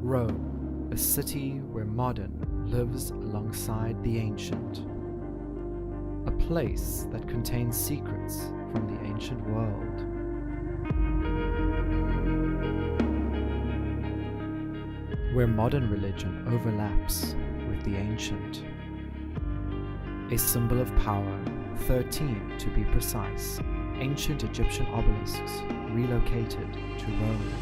Rome, a city where modern lives alongside the ancient. A place that contains secrets from the ancient world. Where modern religion overlaps with the ancient. A symbol of power, 13 to be precise, ancient Egyptian obelisks relocated to Rome.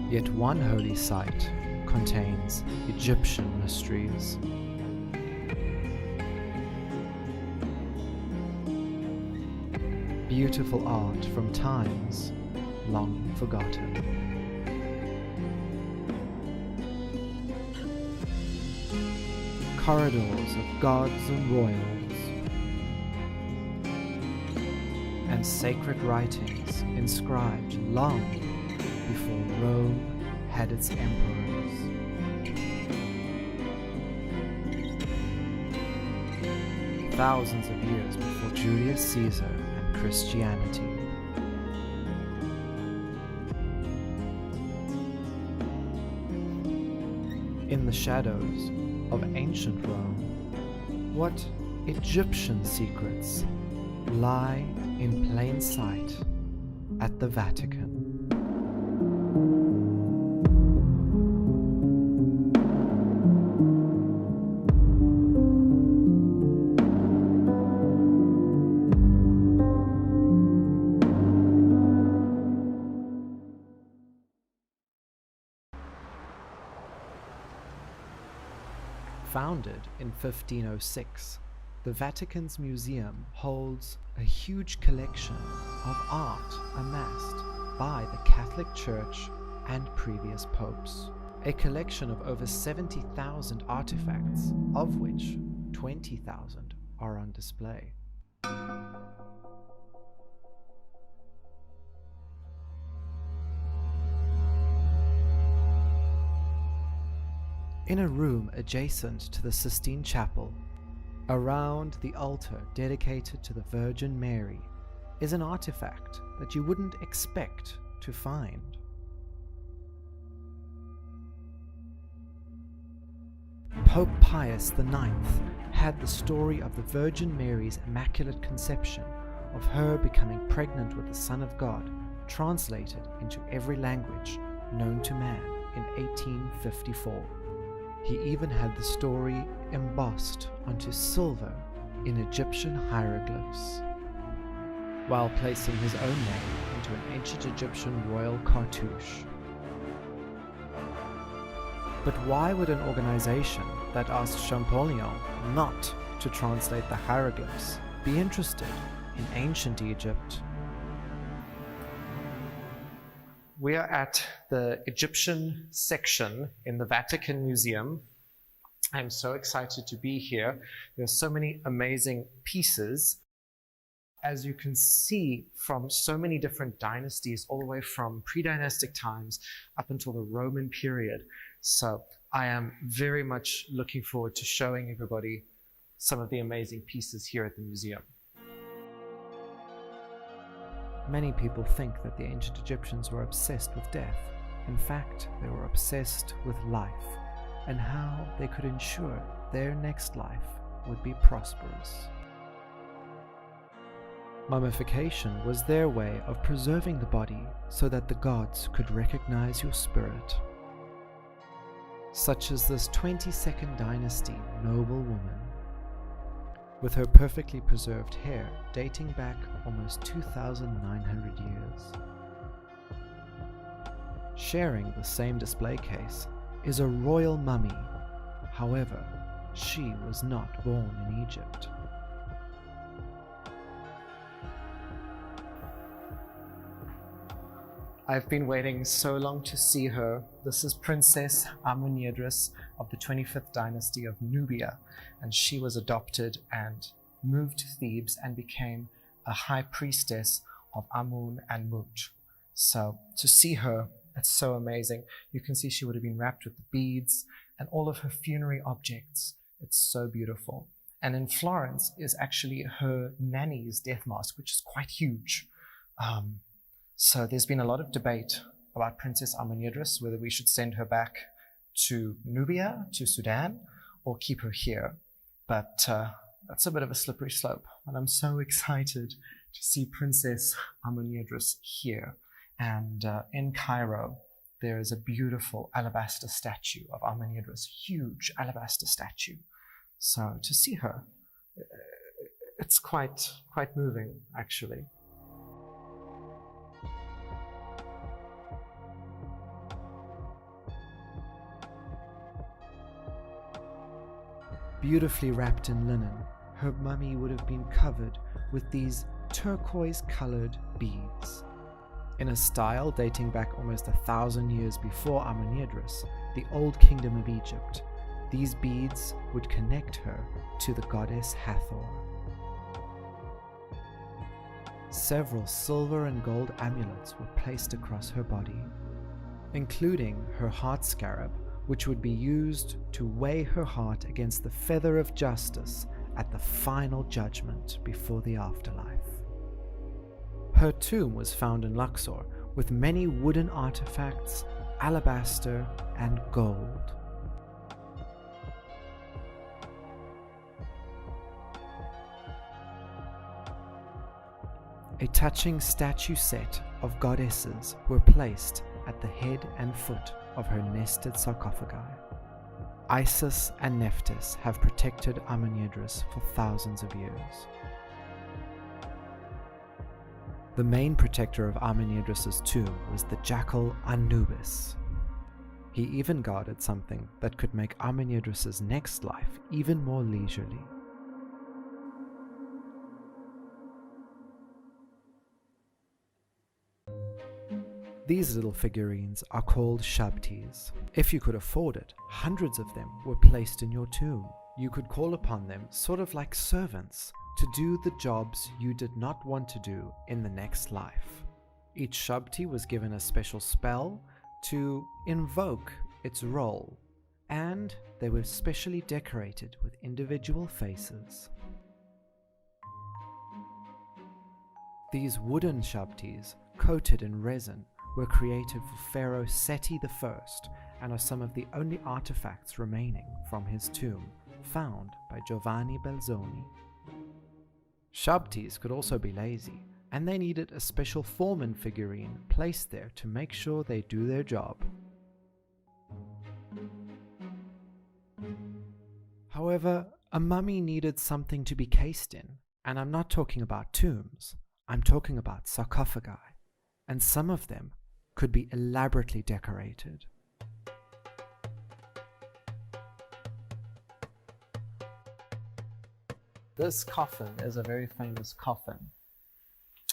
Yet one holy site contains Egyptian mysteries. Beautiful art from times long forgotten. Corridors of gods and royals, and sacred writings inscribed long before Rome had its emperors. Thousands of years before Julius Caesar and Christianity. In the shadows of ancient Rome, what Egyptian secrets lie in plain sight at the Vatican? Founded in 1506, the Vatican's museum holds a huge collection of art amassed by the Catholic Church and previous popes. A collection of over 70,000 artifacts, of which 20,000 are on display. In a room adjacent to the Sistine Chapel, around the altar dedicated to the Virgin Mary, is an artifact that you wouldn't expect to find. Pope Pius IX had the story of the Virgin Mary's Immaculate Conception, of her becoming pregnant with the Son of God, translated into every language known to man in 1854. He even had the story embossed onto silver in Egyptian hieroglyphs, while placing his own name into an ancient Egyptian royal cartouche. But why would an organization that asked Champollion not to translate the hieroglyphs be interested in ancient Egypt? We are at the Egyptian section in the Vatican Museum. I'm so excited to be here. There are so many amazing pieces. As you can see, from so many different dynasties, all the way from pre-dynastic times up until the Roman period. So I am very much looking forward to showing everybody some of the amazing pieces here at the museum. Many people think that the ancient Egyptians were obsessed with death. In fact, they were obsessed with life and how they could ensure their next life would be prosperous. Mummification was their way of preserving the body so that the gods could recognize your spirit. Such as this 22nd dynasty noble woman, with her perfectly preserved hair dating back almost 2,900 years. Sharing the same display case is a royal mummy. However, she was not born in Egypt. I've been waiting so long to see her. This is Princess Amun-Yidris of the 25th dynasty of Nubia, and she was adopted and moved to Thebes and became a high priestess of Amun and Mut. So to see her It's so amazing. You can see she would have been wrapped with the beads and all of her funerary objects. It's so beautiful. And in Florence is actually her nanny's death mask, which is quite huge. So there's been a lot of debate about Princess Amenidris, whether we should send her back to Nubia, to Sudan, or keep her here. But that's a bit of a slippery slope. And I'm so excited to see Princess Amenidris here. And in Cairo, there is a beautiful alabaster statue of Amenidris, huge alabaster statue. So to see her, it's quite moving, actually. Beautifully wrapped in linen, her mummy would have been covered with these turquoise-colored beads. In a style dating back almost 1,000 years before Amenidris, the Old Kingdom of Egypt, these beads would connect her to the goddess Hathor. Several silver and gold amulets were placed across her body, including her heart scarab, which would be used to weigh her heart against the feather of justice at the final judgment before the afterlife. Her tomb was found in Luxor with many wooden artifacts, alabaster, and gold. A touching statue set of goddesses were placed at the head and foot of her nested sarcophagi. Isis and Nephthys have protected Amenidris for thousands of years. The main protector of Amenidris's tomb was the jackal Anubis. He even guarded something that could make Amenidris's next life even more leisurely. These little figurines are called shabtis. If you could afford it, hundreds of them were placed in your tomb. You could call upon them sort of like servants to do the jobs you did not want to do in the next life. Each shabti was given a special spell to invoke its role, and they were specially decorated with individual faces. These wooden shabtis, coated in resin, were created for Pharaoh Seti I and are some of the only artifacts remaining from his tomb, found by Giovanni Belzoni. Shabtis could also be lazy, and they needed a special foreman figurine placed there to make sure they do their job. However, a mummy needed something to be cased in, and I'm not talking about tombs, I'm talking about sarcophagi, and some of them could be elaborately decorated. This coffin is a very famous coffin.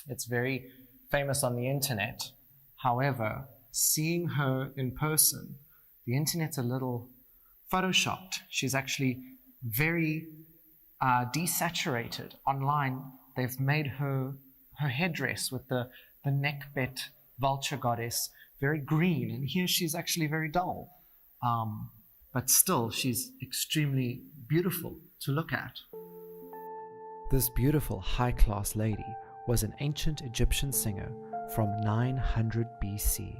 It's very famous on the internet. However, seeing her in person, the internet's a little photoshopped. She's actually very desaturated. Online, they've made her headdress with the neck-bit vulture goddess very green, and here she's actually very dull. But still, she's extremely beautiful to look at. This beautiful high-class lady was an ancient Egyptian singer from 900 BC.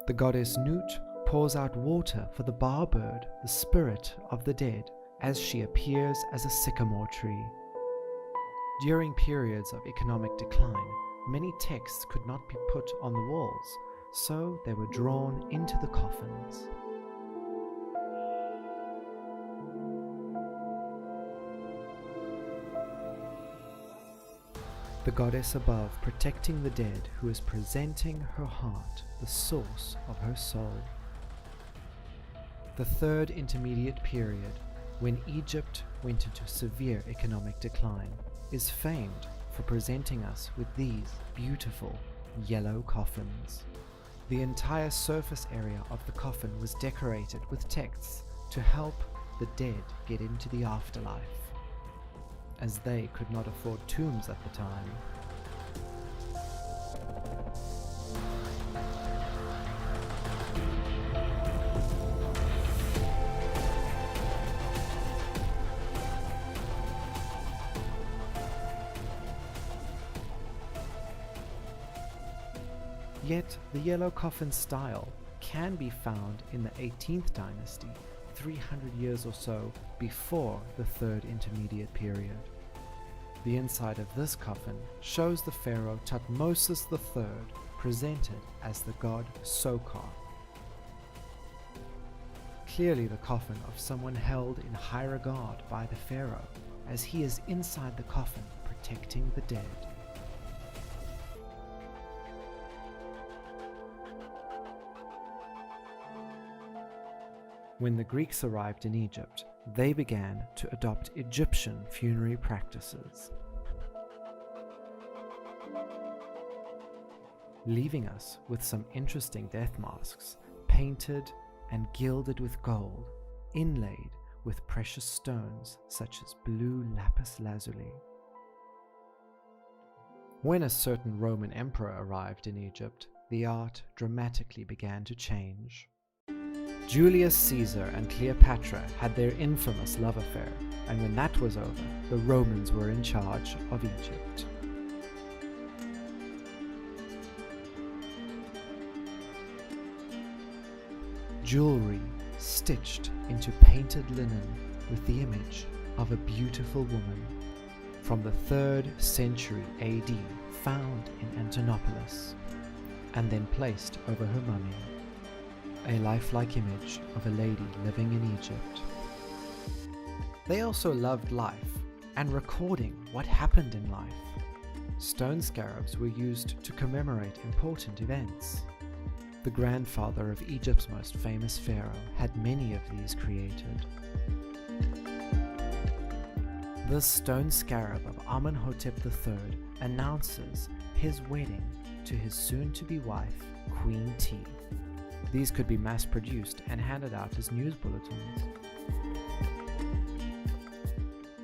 The goddess Nut pours out water for the bar bird, the spirit of the dead, as she appears as a sycamore tree. During periods of economic decline, many texts could not be put on the walls, so they were drawn into the coffins. The goddess above protecting the dead who is presenting her heart, the source of her soul. The third intermediate period, when Egypt went into severe economic decline, is famed for presenting us with these beautiful yellow coffins. The entire surface area of the coffin was decorated with texts to help the dead get into the afterlife. as they could not afford tombs at the time. Yet the yellow coffin style can be found in the 18th dynasty, 300 years or so before the Third Intermediate Period. The inside of this coffin shows the pharaoh Tutmosis III presented as the god Sokar. Clearly the coffin of someone held in high regard by the pharaoh, as he is inside the coffin protecting the dead. When the Greeks arrived in Egypt, they began to adopt Egyptian funerary practices, leaving us with some interesting death masks, painted and gilded with gold, inlaid with precious stones such as blue lapis lazuli. When a certain Roman emperor arrived in Egypt, the art dramatically began to change. Julius Caesar and Cleopatra had their infamous love affair, and when that was over, the Romans were in charge of Egypt. Jewelry stitched into painted linen with the image of a beautiful woman from the 3rd century AD, found in Antinopolis, and then placed over her mummy. A lifelike image of a lady living in Egypt. They also loved life and recording what happened in life. Stone scarabs were used to commemorate important events. The grandfather of Egypt's most famous pharaoh had many of these created. This stone scarab of Amenhotep III announces his wedding to his soon-to-be wife, Queen T. These could be mass-produced and handed out as news bulletins.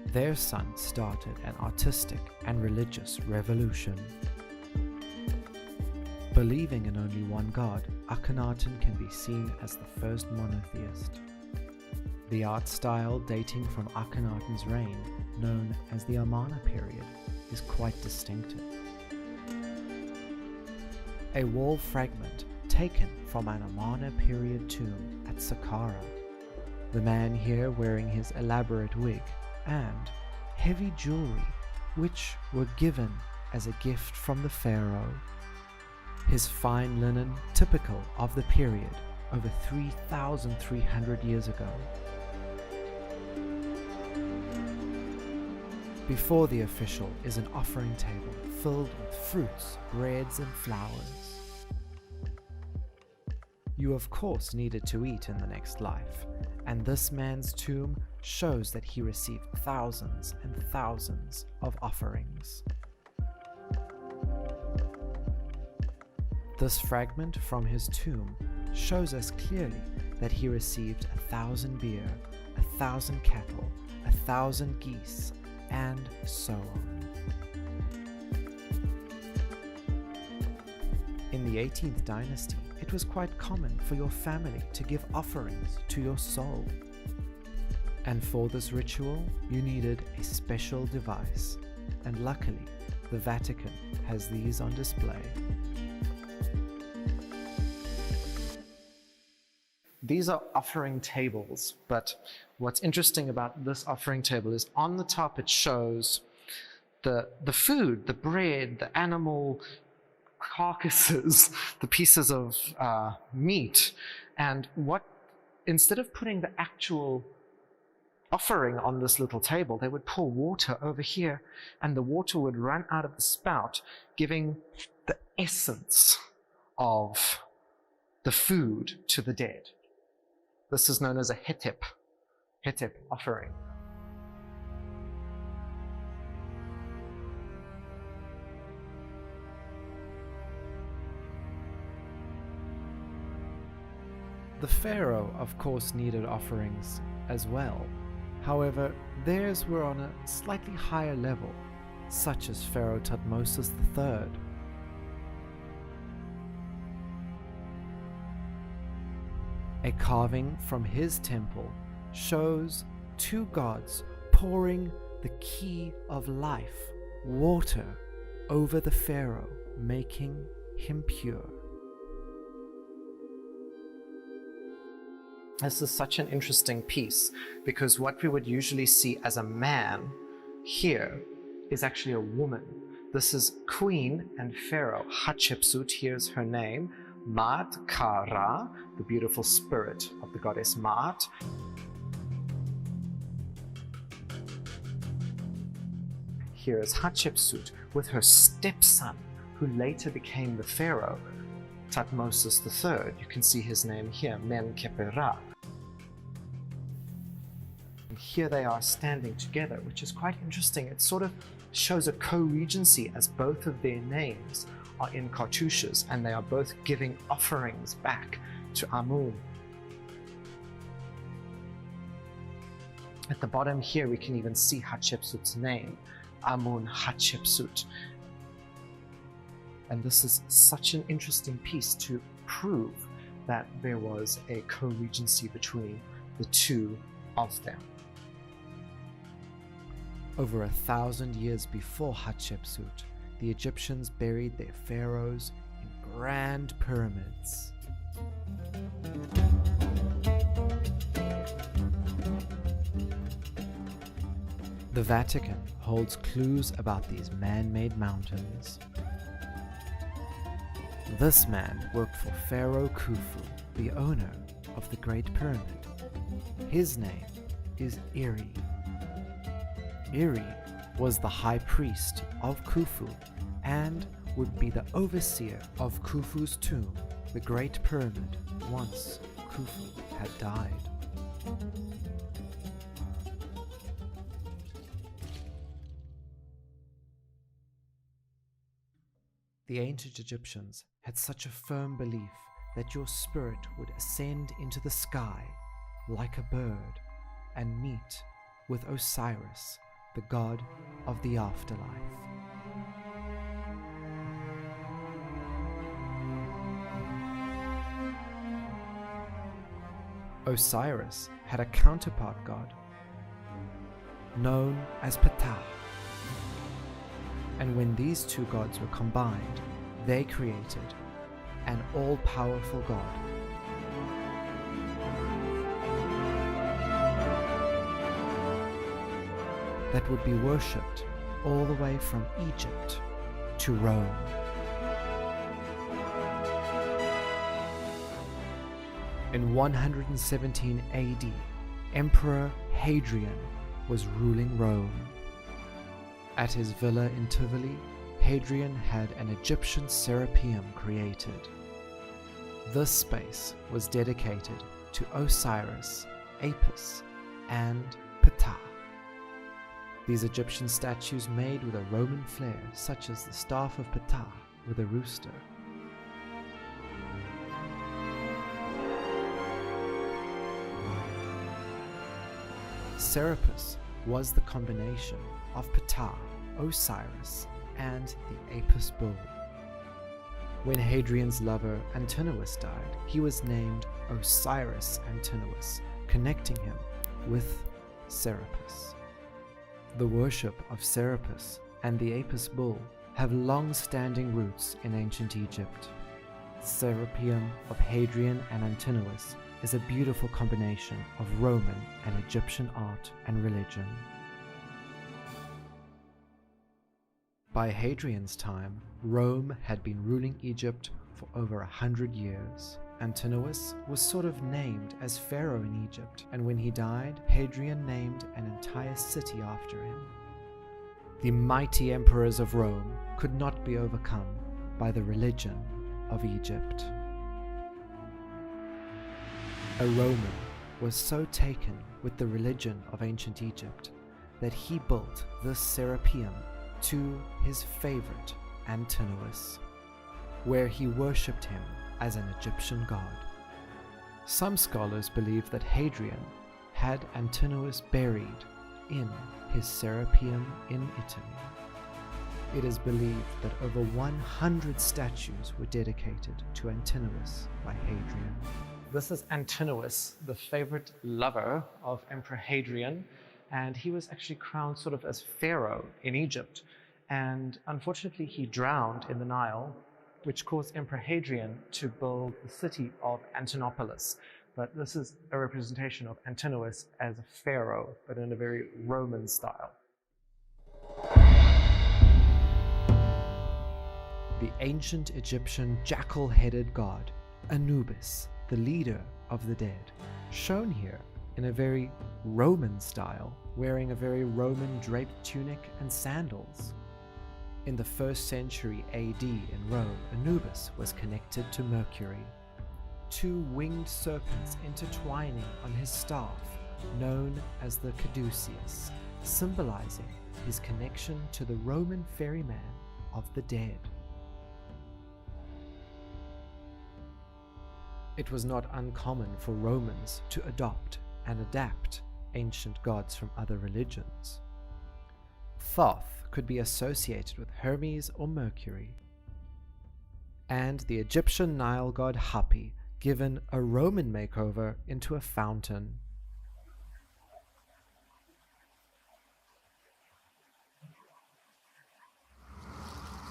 Their son started an artistic and religious revolution. Believing in only one god, Akhenaten can be seen as the first monotheist. The art style dating from Akhenaten's reign, known as the Amarna period, is quite distinctive. A wall fragment taken from an Amarna period tomb at Saqqara. The man here wearing his elaborate wig and heavy jewelry, which were given as a gift from the pharaoh. His fine linen typical of the period over 3,300 years ago. Before the official is an offering table filled with fruits, breads, and flowers. You of course needed to eat in the next life, and this man's tomb shows that he received thousands and thousands of offerings. This fragment from his tomb shows us clearly that he received 1,000 beer, 1,000 cattle, 1,000 geese, and so on. In the 18th dynasty, it was quite common for your family to give offerings to your soul. And for this ritual, you needed a special device, and luckily, the Vatican has these on display. These are offering tables, but what's interesting about this offering table is on the top it shows the food, the bread, the animal carcasses, the pieces of meat, and instead of putting the actual offering on this little table, they would pour water over here, and the water would run out of the spout, giving the essence of the food to the dead. This is known as a hetep offering. The pharaoh, of course, needed offerings as well, However, theirs were on a slightly higher level, such as Pharaoh Thutmose III. A carving from his temple shows two gods pouring the key of life, water, over the pharaoh, making him pure. This is such an interesting piece because what we would usually see as a man here is actually a woman. This is Queen and Pharaoh Hatshepsut, here's her name, Maat Kara, the beautiful spirit of the goddess Maat. Here is Hatshepsut with her stepson, who later became the pharaoh, Thutmose III. You can see his name here, Menkaperra. And here they are standing together, which is quite interesting. It sort of shows a co-regency as both of their names are in cartouches and they are both giving offerings back to Amun. At the bottom here we can even see Hatshepsut's name, Amun Hatshepsut. And this is such an interesting piece to prove that there was a co-regency between the two of them. Over 1,000 years before Hatshepsut, the Egyptians buried their pharaohs in grand pyramids. The Vatican holds clues about these man-made mountains. This man worked for Pharaoh Khufu, the owner of the Great Pyramid. His name is Iri. Iri was the high priest of Khufu and would be the overseer of Khufu's tomb, the Great Pyramid, once Khufu had died. The ancient Egyptians had such a firm belief that your spirit would ascend into the sky like a bird and meet with Osiris, the god of the afterlife. Osiris had a counterpart god known as Ptah. And when these two gods were combined, they created an all-powerful god. That would be worshipped all the way from Egypt to Rome. In 117 AD, Emperor Hadrian was ruling Rome. At his villa in Tivoli, Hadrian had an Egyptian Serapeum created. This space was dedicated to Osiris, Apis, and Ptah. These Egyptian statues made with a Roman flair, such as the staff of Ptah with a rooster. Serapis was the combination of Ptah, Osiris, and the Apis bull. When Hadrian's lover Antinous died, he was named Osiris Antinous, connecting him with Serapis. The worship of Serapis and the Apis bull have long-standing roots in ancient Egypt. The Serapeum of Hadrian and Antinous is a beautiful combination of Roman and Egyptian art and religion. By Hadrian's time, Rome had been ruling Egypt for over 100 years. Antinous was sort of named as pharaoh in Egypt, and when he died, Hadrian named an entire city after him. The mighty emperors of Rome could not be overcome by the religion of Egypt. A Roman was so taken with the religion of ancient Egypt that he built this Serapeum to his favorite Antinous, where he worshipped him as an Egyptian god. Some scholars believe that Hadrian had Antinous buried in his Serapeum in Italy. It is believed that over 100 statues were dedicated to Antinous by Hadrian. This is Antinous, the favorite lover of Emperor Hadrian, and he was actually crowned sort of as pharaoh in Egypt. And unfortunately, he drowned in the Nile, which caused Emperor Hadrian to build the city of Antinopolis. But this is a representation of Antinous as a pharaoh, but in a very Roman style. The ancient Egyptian jackal-headed god, Anubis, the leader of the dead, shown here in a very Roman style, wearing a very Roman draped tunic and sandals. In the 1st century AD in Rome, Anubis was connected to Mercury. 2 winged serpents intertwining on his staff, known as the caduceus, symbolizing his connection to the Roman ferryman of the dead. It was not uncommon for Romans to adopt and adapt ancient gods from other religions. Thoth could be associated with Hermes or Mercury, and the Egyptian Nile god Hapi given a Roman makeover into a fountain.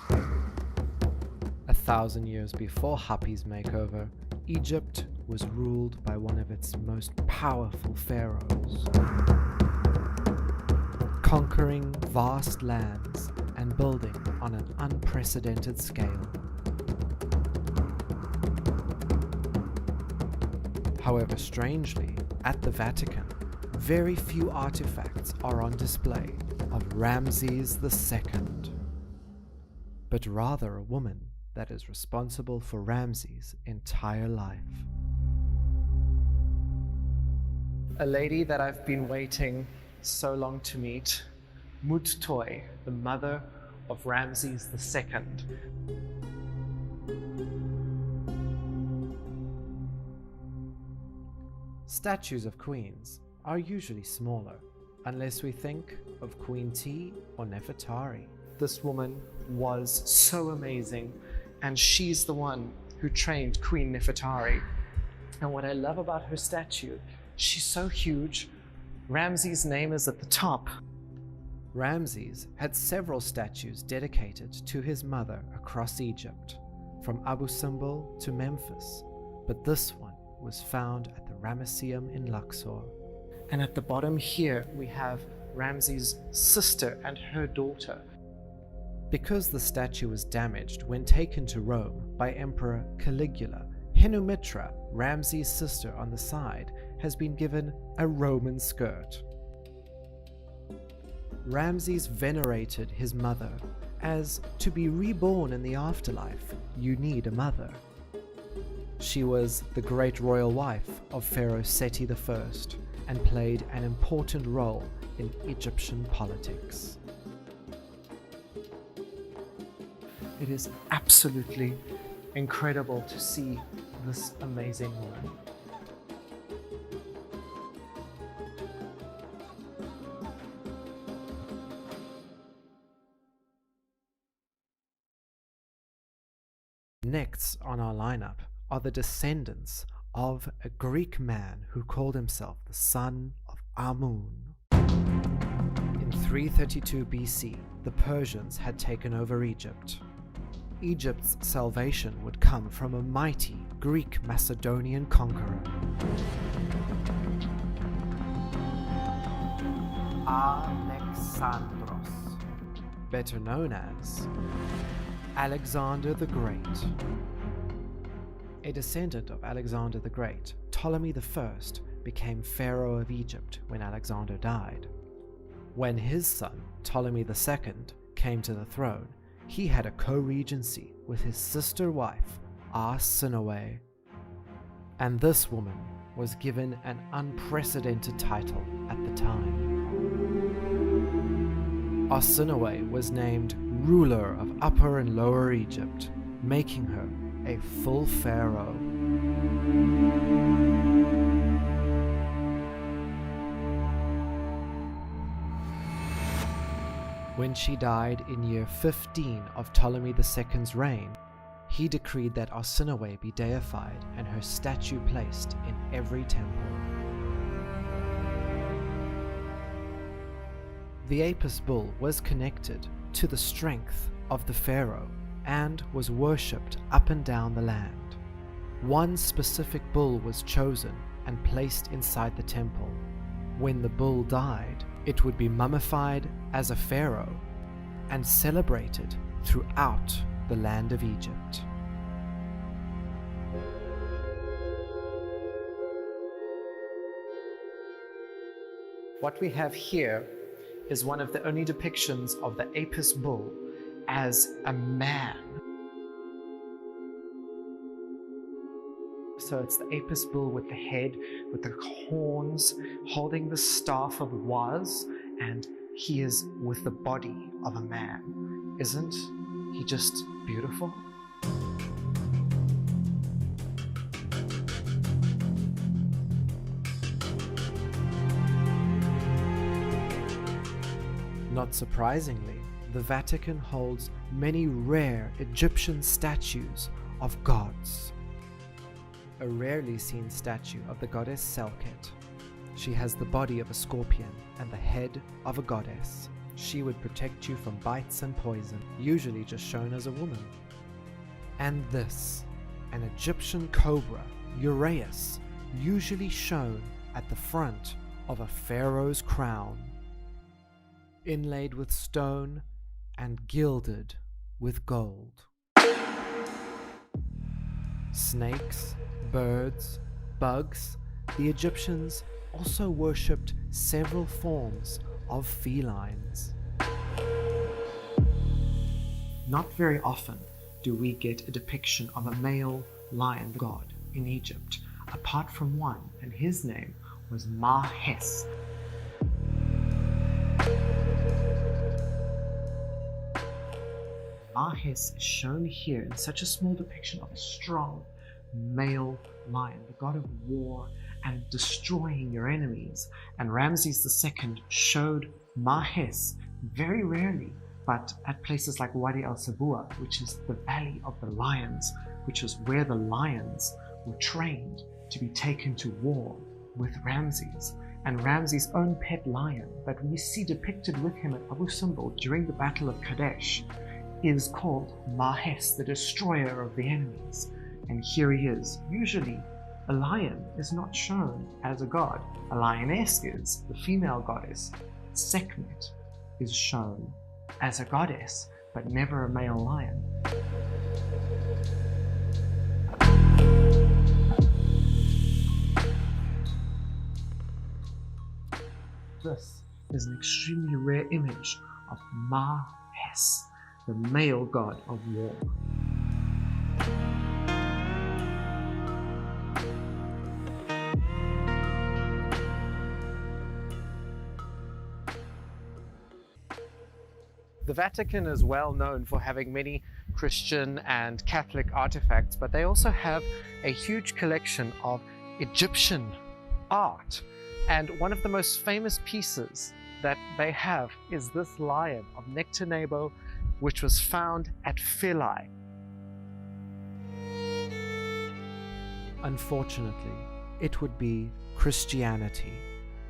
A 1,000 years before Hapi's makeover, Egypt was ruled by one of its most powerful pharaohs, conquering vast lands and building on an unprecedented scale. However, strangely, at the Vatican, very few artifacts are on display of Ramses II, but rather a woman that is responsible for Ramses' entire life. A lady that I've been waiting so long to meet, Mut-Toy, the mother of Ramses II. Statues of queens are usually smaller, unless we think of Queen T or Nefertari. This woman was so amazing, and she's the one who trained Queen Nefertari. And what I love about her statue, she's so huge, Ramses' name is at the top. Ramses had several statues dedicated to his mother across Egypt, from Abu Simbel to Memphis, but this one was found at the Ramesseum in Luxor. And at the bottom here we have Ramses' sister and her daughter. Because the statue was damaged when taken to Rome by Emperor Caligula, Henumitra, Ramses' sister on the side, has been given a Roman skirt. Ramses venerated his mother, as to be reborn in the afterlife, you need a mother. She was the great royal wife of Pharaoh Seti I and played an important role in Egyptian politics. It is absolutely incredible to see this amazing woman. Next on our lineup are the descendants of a Greek man who called himself the son of Amun. In 332 BC, the Persians had taken over Egypt. Egypt's salvation would come from a mighty Greek Macedonian conqueror, Alexandros, better known as Alexander the Great. A descendant of Alexander the Great, Ptolemy I became pharaoh of Egypt when Alexander died. When his son, Ptolemy II, came to the throne, he had a co-regency with his sister wife, Arsinoe. And this woman was given an unprecedented title at the time. Arsinoe was named ruler of Upper and Lower Egypt, making her a full pharaoh. When she died in year 15 of Ptolemy II's reign, he decreed that Arsinoe be deified and her statue placed in every temple. The Apis bull was connected to the strength of the pharaoh and was worshipped up and down the land. One specific bull was chosen and placed inside the temple. When the bull died, it would be mummified as a pharaoh and celebrated throughout the land of Egypt. What we have here is one of the only depictions of the Apis bull as a man. So it's the Apis bull with the head, with the horns, holding the staff of Waz, and he is with the body of a man. Isn't he just beautiful? Not surprisingly, the Vatican holds many rare Egyptian statues of gods. A rarely seen statue of the goddess Selket. She has the body of a scorpion and the head of a goddess. She would protect you from bites and poison, usually just shown as a woman. And this, an Egyptian cobra, Uraeus, usually shown at the front of a pharaoh's crown, inlaid with stone and gilded with gold. Snakes, birds, bugs. The Egyptians also worshipped several forms of felines. Not very often do we get a depiction of a male lion god in Egypt, apart from one, and his name was Mahes. Mahes is shown here in such a small depiction of a strong male lion, the god of war and destroying your enemies. And Ramses II showed Mahes very rarely, but at places like Wadi al-Sabua, which is the Valley of the Lions, which was where the lions were trained to be taken to war with Ramses. And Ramses' own pet lion that we see depicted with him at Abu Simbel during the Battle of Kadesh is called Mahes, the destroyer of the enemies. And here he is. Usually, a lion is not shown as a god. A lioness is, the female goddess. Sekhmet is shown as a goddess, but never a male lion. This is an extremely rare image of Mahes, the male god of war. The Vatican is well known for having many Christian and Catholic artifacts, but they also have a huge collection of Egyptian art. And one of the most famous pieces that they have is this lion of Nectanebo, which was found at Philae. Unfortunately, it would be Christianity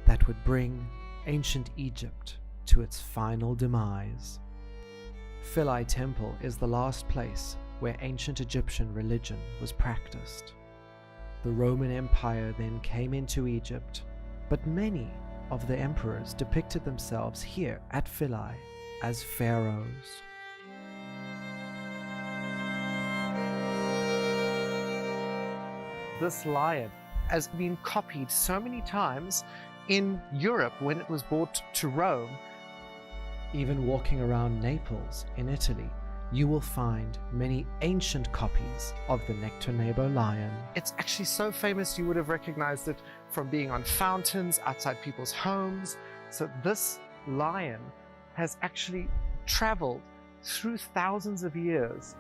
that would bring ancient Egypt to its final demise. Philae Temple is the last place where ancient Egyptian religion was practiced. The Roman Empire then came into Egypt, but many of the emperors depicted themselves here at Philae as pharaohs. This lion has been copied so many times in Europe when it was brought to Rome. Even walking around Naples in Italy, you will find many ancient copies of the Nectanebo lion. It's actually so famous you would have recognized it from being on fountains outside people's homes. So this lion has actually traveled through thousands of years.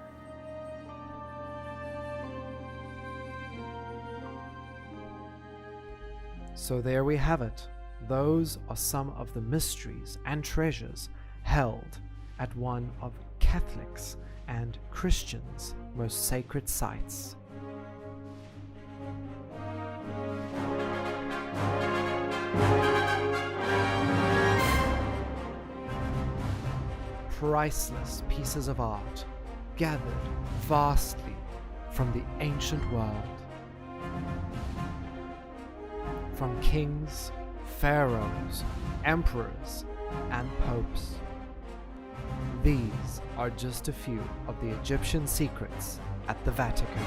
So there we have it. Those are some of the mysteries and treasures held at one of Catholics' and Christians' most sacred sites. Priceless pieces of art gathered vastly from the ancient world, from kings, pharaohs, emperors, and popes. These are just a few of the Egyptian secrets at the Vatican.